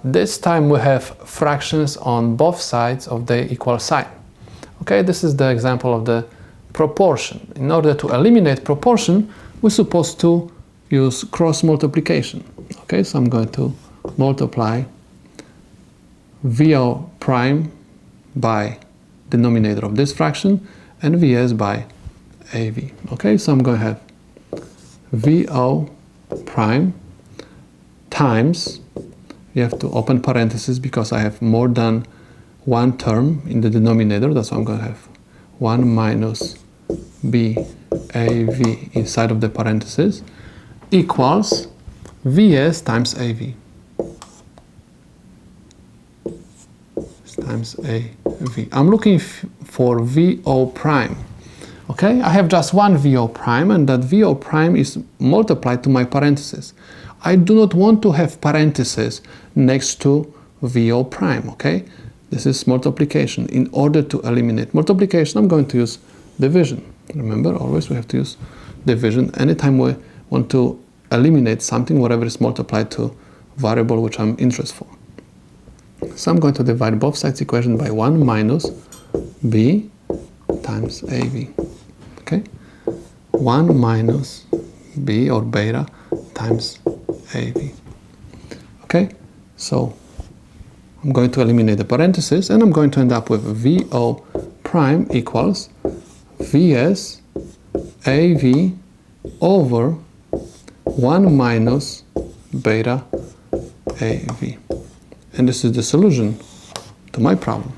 This time we have fractions on both sides of the equal sign. Okay, this is the example of the proportion. In order to eliminate proportion, we're supposed to use cross multiplication. Okay, so I'm going to multiply VO prime by denominator of this fraction and VS by AV. Okay, so I'm going to have VO prime times, you have to open parentheses because I have more than one term in the denominator, that's why I'm going to have 1 minus BAV inside of the parentheses equals VS times AV. Times AV. I'm looking for VO prime. Okay, I have just one VO prime, and that VO prime is multiplied to my parentheses. I do not want to have parentheses next to VO prime, okay? This is multiplication. In order to eliminate multiplication, I'm going to use division. Remember, always we have to use division. Anytime we want to eliminate something, whatever is multiplied to variable which I'm interested for. So I'm going to divide both sides equation by 1 minus B times AV. Okay? 1 minus B or beta times AV. Okay? So I'm going to eliminate the parentheses and I'm going to end up with VO prime equals VS AV over 1 minus beta AV. And this is the solution to my problem.